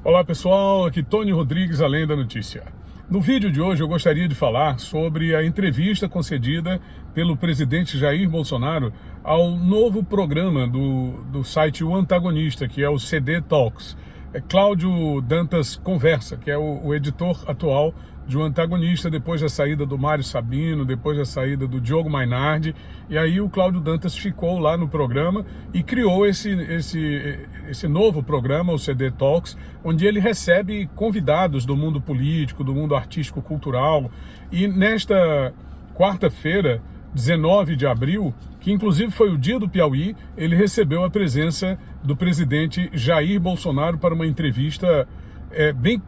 Olá pessoal, aqui Tony Rodrigues, Além da Notícia. No vídeo de hoje eu gostaria de falar sobre a entrevista concedida pelo presidente Jair Bolsonaro ao novo programa do site O Antagonista, que é o CD Talks. É Cláudio Dantas Conversa, que é o editor atual de O Antagonista, depois da saída do Mário Sabino, depois da saída do Diogo Mainardi, e aí o Cláudio Dantas ficou lá no programa e criou esse novo programa, o CD Talks, onde ele recebe convidados do mundo político, do mundo artístico-cultural, e nesta quarta-feira, 19 de abril, que inclusive foi o dia do Piauí, ele recebeu a presença do presidente Jair Bolsonaro para uma entrevista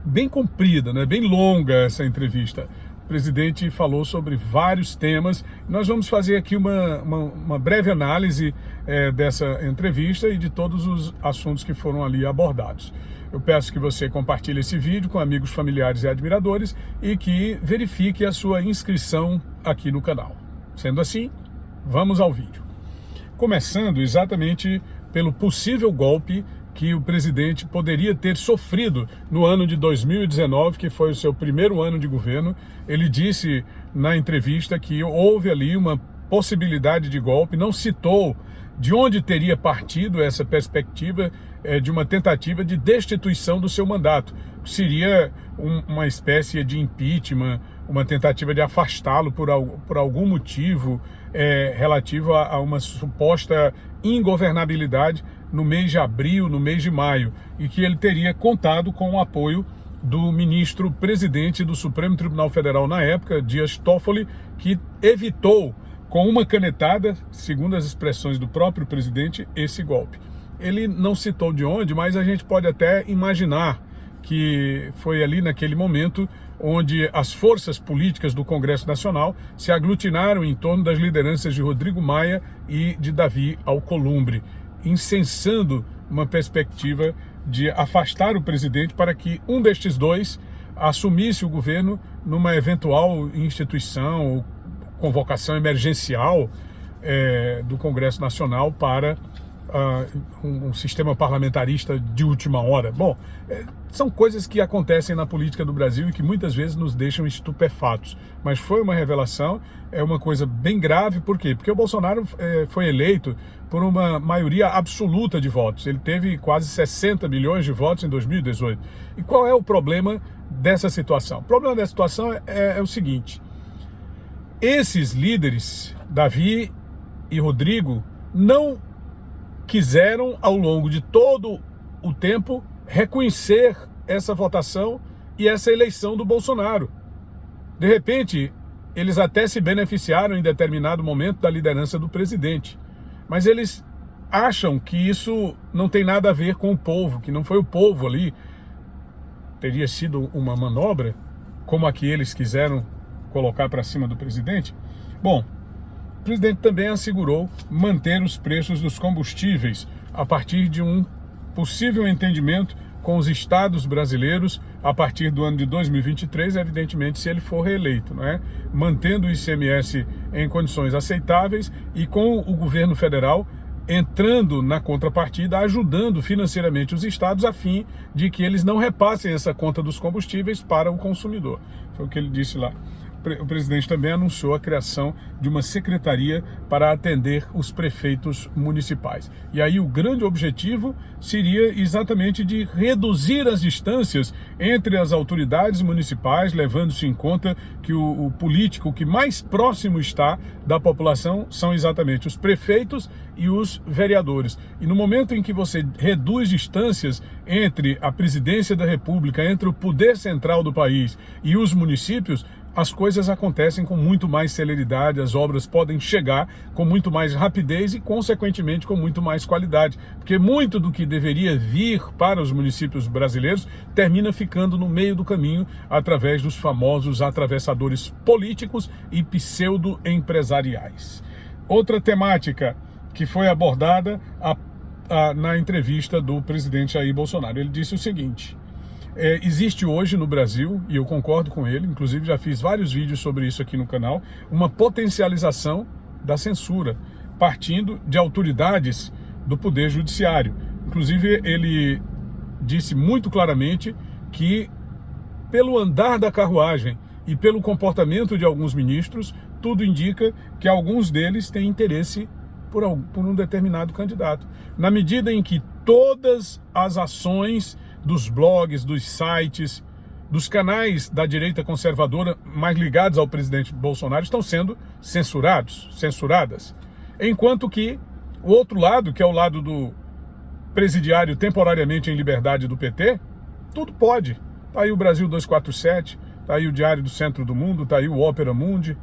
bem comprida, né? Bem longa essa entrevista. O presidente falou sobre vários temas. Nós vamos fazer aqui uma breve análise dessa entrevista e de todos os assuntos que foram ali abordados. Eu peço que você compartilhe esse vídeo com amigos, familiares e admiradores e que verifique a sua inscrição aqui no canal. Sendo assim, vamos ao vídeo. Começando exatamente pelo possível golpe que o presidente poderia ter sofrido no ano de 2019, que foi o seu primeiro ano de governo. Ele disse na entrevista que houve ali uma possibilidade de golpe, não citou de onde teria partido essa perspectiva de uma tentativa de destituição do seu mandato. Seria uma espécie de impeachment, uma tentativa de afastá-lo por algum motivo relativo a uma suposta ingovernabilidade no mês de abril, no mês de maio, e que ele teria contado com o apoio do ministro-presidente do Supremo Tribunal Federal na época, Dias Toffoli, que evitou com uma canetada, segundo as expressões do próprio presidente, esse golpe. Ele não citou de onde, mas a gente pode até imaginar que foi ali naquele momento onde as forças políticas do Congresso Nacional se aglutinaram em torno das lideranças de Rodrigo Maia e de Davi Alcolumbre, incensando uma perspectiva de afastar o presidente para que um destes dois assumisse o governo numa eventual instituição ou convocação emergencial do Congresso Nacional para um sistema parlamentarista de última hora. Bom, são coisas que acontecem na política do Brasil e que muitas vezes nos deixam estupefatos. Mas foi uma revelação, é uma coisa bem grave. Por quê? Porque o Bolsonaro foi eleito por uma maioria absoluta de votos. Ele teve quase 60 milhões de votos em 2018. E qual é o problema dessa situação? O problema dessa situação é o seguinte: esses líderes, Davi e Rodrigo, não quiseram, ao longo de todo o tempo, reconhecer essa votação e essa eleição do Bolsonaro. De repente, eles até se beneficiaram em determinado momento da liderança do presidente. Mas eles acham que isso não tem nada a ver com o povo, que não foi o povo ali. Teria sido uma manobra, como a que eles quiseram colocar para cima do presidente? Bom, o presidente também assegurou manter os preços dos combustíveis a partir de um possível entendimento com os estados brasileiros a partir do ano de 2023, evidentemente, se ele for reeleito, não é? Mantendo o ICMS em condições aceitáveis e com o governo federal entrando na contrapartida, ajudando financeiramente os estados a fim de que eles não repassem essa conta dos combustíveis para o consumidor. Foi o que ele disse lá. O presidente também anunciou a criação de uma secretaria para atender os prefeitos municipais. E aí o grande objetivo seria exatamente de reduzir as distâncias entre as autoridades municipais, levando-se em conta que o político que mais próximo está da população são exatamente os prefeitos e os vereadores. E no momento em que você reduz distâncias entre a presidência da República, entre o poder central do país e os municípios, as coisas acontecem com muito mais celeridade, as obras podem chegar com muito mais rapidez e, consequentemente, com muito mais qualidade. Porque muito do que deveria vir para os municípios brasileiros termina ficando no meio do caminho através dos famosos atravessadores políticos e pseudo-empresariais. Outra temática que foi abordada na entrevista do presidente Jair Bolsonaro. Ele disse o seguinte: existe hoje no Brasil, e eu concordo com ele, inclusive já fiz vários vídeos sobre isso aqui no canal, uma potencialização da censura, partindo de autoridades do Poder Judiciário. Inclusive ele disse muito claramente que, pelo andar da carruagem e pelo comportamento de alguns ministros, tudo indica que alguns deles têm interesse por um determinado candidato. Na medida em que todas as ações dos blogs, dos sites, dos canais da direita conservadora mais ligados ao presidente Bolsonaro estão sendo censuradas. Enquanto que o outro lado, que é o lado do presidiário temporariamente em liberdade do PT, tudo pode. Está aí o Brasil 247, está aí o Diário do Centro do Mundo, está aí o Opera Mundi,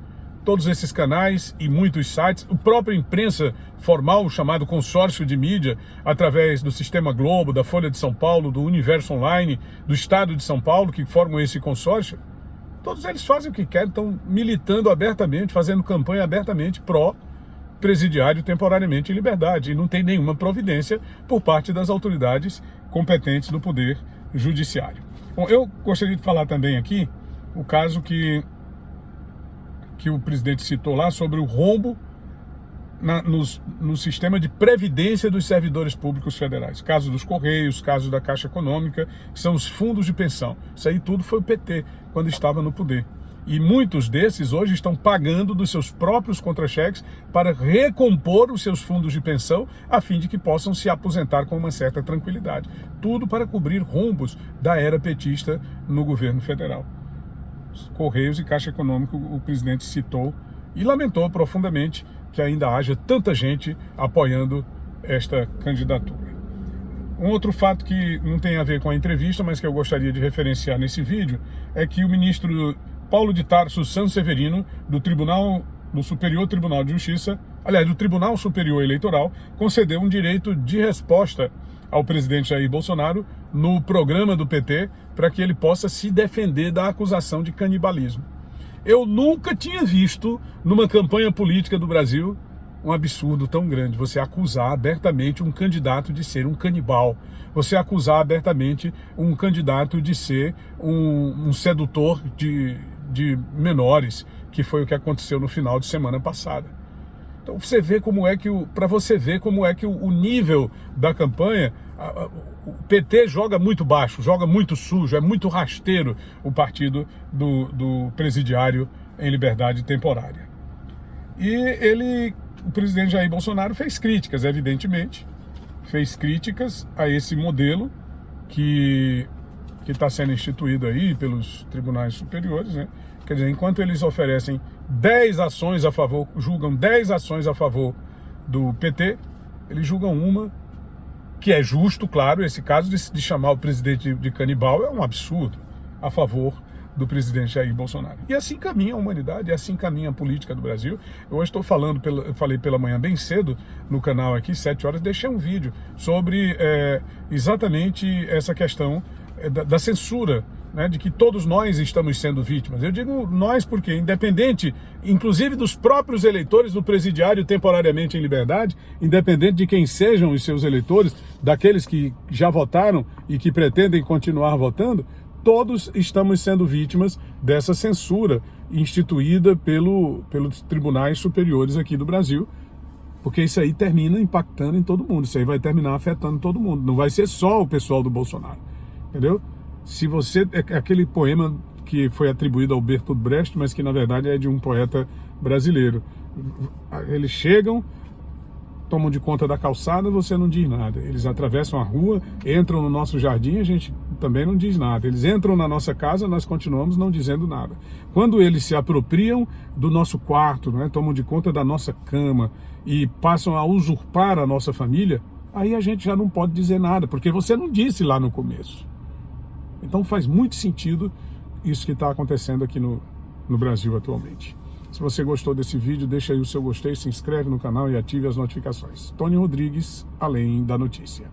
todos esses canais e muitos sites, a própria imprensa formal, o chamado consórcio de mídia, através do Sistema Globo, da Folha de São Paulo, do Universo Online, do Estado de São Paulo, que formam esse consórcio, todos eles fazem o que querem, estão militando abertamente, fazendo campanha abertamente pró-presidiário temporariamente em liberdade, e não tem nenhuma providência por parte das autoridades competentes do Poder Judiciário. Bom, eu gostaria de falar também aqui o caso que o presidente citou lá sobre o rombo no sistema de previdência dos servidores públicos federais. Caso dos Correios, caso da Caixa Econômica, que são os fundos de pensão. Isso aí tudo foi o PT quando estava no poder. E muitos desses hoje estão pagando dos seus próprios contra-cheques para recompor os seus fundos de pensão, a fim de que possam se aposentar com uma certa tranquilidade. Tudo para cobrir rombos da era petista no governo federal. Correios e Caixa Econômica, o presidente citou e lamentou profundamente que ainda haja tanta gente apoiando esta candidatura. Um outro fato que não tem a ver com a entrevista, mas que eu gostaria de referenciar nesse vídeo, é que o ministro Paulo de Tarso Sanseverino, do Superior Tribunal de Justiça, aliás, do Tribunal Superior Eleitoral, concedeu um direito de resposta ao presidente Jair Bolsonaro no programa do PT para que ele possa se defender da acusação de canibalismo. Eu nunca tinha visto numa campanha política do Brasil um absurdo tão grande. Você acusar abertamente um candidato de ser um canibal. Você acusar abertamente um candidato de ser um sedutor de menores, que foi o que aconteceu no final de semana passada. Então você vê como é que para você ver como é que o nível da campanha, o PT joga muito baixo, joga muito sujo, é muito rasteiro o partido do presidiário em liberdade temporária. E o presidente Jair Bolsonaro fez críticas, evidentemente, fez críticas a esse modelo que está sendo instituído aí pelos tribunais superiores, né? Quer dizer, enquanto eles oferecem 10 ações a favor, julgam 10 ações a favor do PT, eles julgam uma, que é justo, claro, esse caso de chamar o presidente de canibal é um absurdo, a favor do presidente Jair Bolsonaro. E assim caminha a humanidade, e assim caminha a política do Brasil. Eu hoje estou falando, falei pela manhã bem cedo no canal aqui, 7 horas, deixei um vídeo sobre exatamente essa questão da censura, né, de que todos nós estamos sendo vítimas. Eu digo nós porque, independente, inclusive dos próprios eleitores do presidiário temporariamente em liberdade, independente de quem sejam os seus eleitores, daqueles que já votaram e que pretendem continuar votando, todos estamos sendo vítimas dessa censura instituída pelos tribunais superiores aqui do Brasil, porque isso aí termina impactando em todo mundo, isso aí vai terminar afetando todo mundo, não vai ser só o pessoal do Bolsonaro, entendeu? Se você, aquele poema que foi atribuído ao Bertolt Brecht, mas que na verdade é de um poeta brasileiro, eles chegam, tomam de conta da calçada, você não diz nada. Eles atravessam a rua, entram no nosso jardim, a gente também não diz nada. Eles entram na nossa casa, nós continuamos não dizendo nada. Quando eles se apropriam do nosso quarto, né, tomam de conta da nossa cama e passam a usurpar a nossa família, aí a gente já não pode dizer nada, porque você não disse lá no começo. Então faz muito sentido isso que está acontecendo aqui no Brasil atualmente. Se você gostou desse vídeo, deixa aí o seu gostei, se inscreve no canal e ative as notificações. Tony Rodrigues, Além da Notícia.